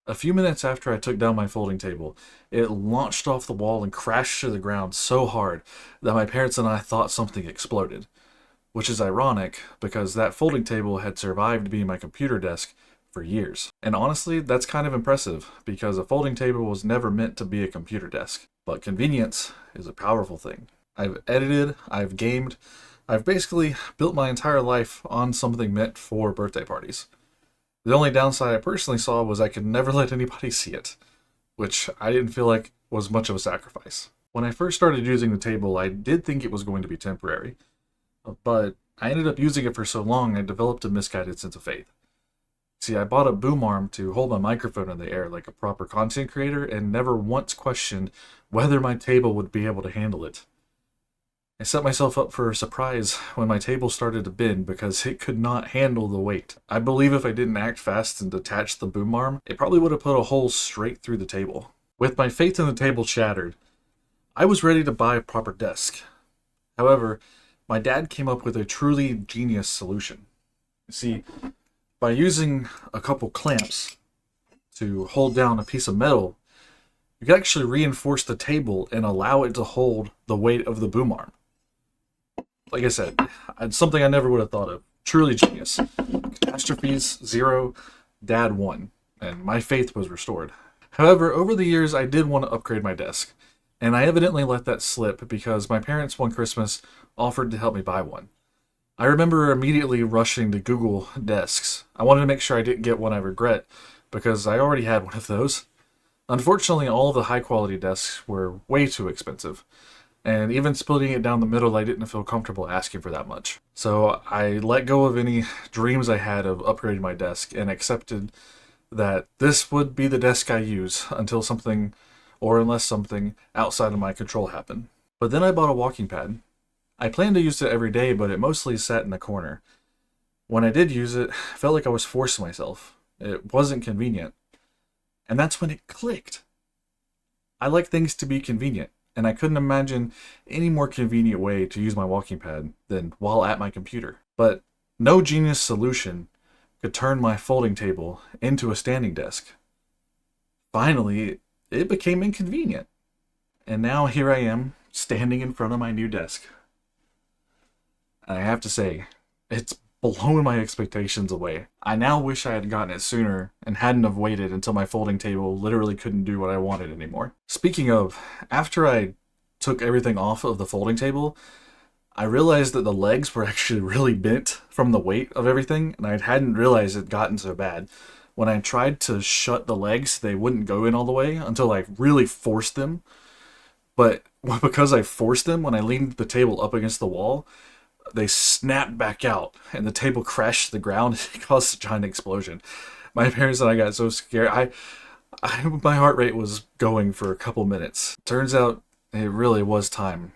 A few minutes after I took down my folding table, it launched off the wall and crashed to the ground so hard that my parents and I thought something exploded. Which is ironic because that folding table had survived being my computer desk for years. And honestly, that's kind of impressive because a folding table was never meant to be a computer desk. But convenience is a powerful thing. I've edited, I've gamed, I've basically built my entire life on something meant for birthday parties. The only downside I personally saw was I could never let anybody see it, which I didn't feel like was much of a sacrifice. When I first started using the table, I did think it was going to be temporary, but I ended up using it for so long I developed a misguided sense of faith. See, I bought a boom arm to hold my microphone in the air like a proper content creator and never once questioned whether my table would be able to handle it. I set myself up for a surprise when my table started to bend because it could not handle the weight. I believe if I didn't act fast and detach the boom arm, it probably would have put a hole straight through the table. With my faith in the table shattered, I was ready to buy a proper desk. However, my dad came up with a truly genius solution. You see, by using a couple clamps to hold down a piece of metal, you can actually reinforce the table and allow it to hold the weight of the boom arm. Like I said, it's something I never would have thought of. Truly genius. Catastrophes, 0, Dad 1, and my faith was restored. However, over the years, I did want to upgrade my desk, and I evidently let that slip because my parents one Christmas offered to help me buy one. I remember immediately rushing to Google desks. I wanted to make sure I didn't get one I regret because I already had one of those. Unfortunately, all of the high-quality desks were way too expensive. And even splitting it down the middle, I didn't feel comfortable asking for that much. So I let go of any dreams I had of upgrading my desk and accepted that this would be the desk I use until something, or unless something, outside of my control happened. But then I bought a walking pad. I planned to use it every day, but it mostly sat in the corner. When I did use it, I felt like I was forcing myself. It wasn't convenient. And that's when it clicked. I like things to be convenient. And I couldn't imagine any more convenient way to use my walking pad than while at my computer. But no genius solution could turn my folding table into a standing desk. Finally, it became inconvenient. And now here I am, standing in front of my new desk. And I have to say, it's blown my expectations away. I now wish I had gotten it sooner and hadn't have waited until my folding table literally couldn't do what I wanted anymore. Speaking of, after I took everything off of the folding table, I realized that the legs were actually really bent from the weight of everything, and I hadn't realized it gotten so bad. When I tried to shut the legs, they wouldn't go in all the way until I really forced them. But because I forced them, when I leaned the table up against the wall, they snapped back out, and the table crashed to the ground. It caused a giant explosion. My parents and I got so scared. My heart rate was going for a couple minutes. Turns out it really was time